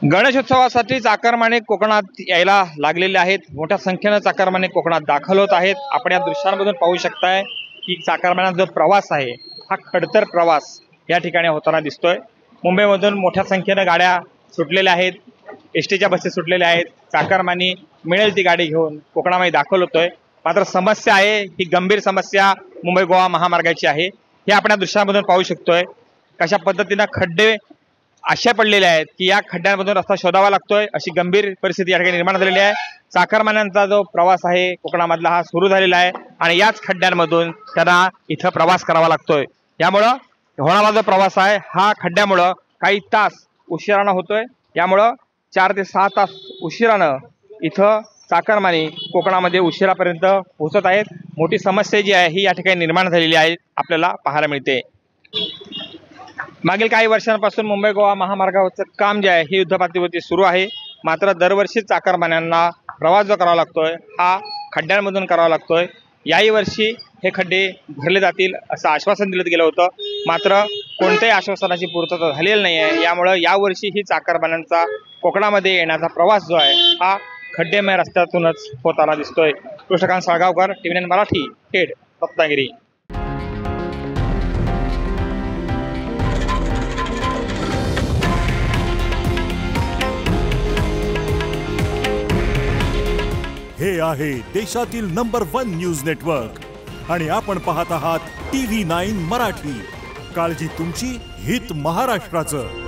गणेशोत्सवासाठी चाकरमाने कोकणात यायला लागलेले आहेत। मोठ्या संख्येने चाकरमाने कोकणात दाखल होत आहेत। आपण या दृश्यांमधून पाहू शकताय की चाकरमान्यांचा जो प्रवास आहे हा खडतर प्रवास या ठिकाणी होताना दिसतोय। मुंबईमधून मोठ्या संख्येने गाड्या सुटलेल्या आहेत, एसटीच्या बसेस सुटलेल्या आहेत। चाकरमानी मिळेल ती गाडी घेऊन कोकणामध्ये दाखल होतोय। मात्र समस्या आहे ही गंभीर समस्या मुंबई गोवा महामार्गाची आहे। हे आपण या दृश्यांमधून पाहू शकतोय कशा पद्धतीने खड्डे अशा पडलेले आहेत की या खड्ड्यांमधून रस्ता शोधावा लागतोय। अशी गंभीर परिस्थिती या ठिकाणी निर्माण झालेली आहे। चाकरमान्यांचा जो प्रवास आहे कोकणामधला हा सुरू झालेला आहे आणि याच खड्ड्यांमधून त्यांना इथं प्रवास करावा लागतोय। यामुळे होणारा जो प्रवास आहे हा खड्ड्यामुळे काही तास उशिरानं होतोय। यामुळे 4 ते 6 तास उशिरानं इथं चाकरमानी कोकणामध्ये उशिरापर्यंत पोहोचत आहेत। मोठी समस्या जी आहे ही या ठिकाणी निर्माण झालेली आहे आपल्याला पाहायला मिळते। मागील काही वर्षांपासून मुंबई गोवा महामार्गावरचं काम जे आहे हे युद्धपातळीवरती सुरू आहे। मात्र दरवर्षी चाकरमान्यांना प्रवास जो करावा लागतोय हा खड्ड्यांमधून करावा लागतोय। याही वर्षी हे खड्डे भरले जातील असं आश्वासन दिलं गेलं होतं, मात्र कोणत्याही आश्वासनाची पूर्तता झालेली नाही आहे। यामुळे यावर्षी ही चाकरमान्यांचा कोकणामध्ये येण्याचा प्रवास जो आहे हा खड्डेमय रस्त्यातूनच होताना दिसतोय। कृष्णकांत साळगावकर, TV9 मराठी, खेड, रत्नागिरी। हे आहे देशातील नंबर 1 न्यूज नेटवर्क आणि आपण पाहत आहात TV9 मराठी। काळजी तुमची, हित महाराष्ट्राचं।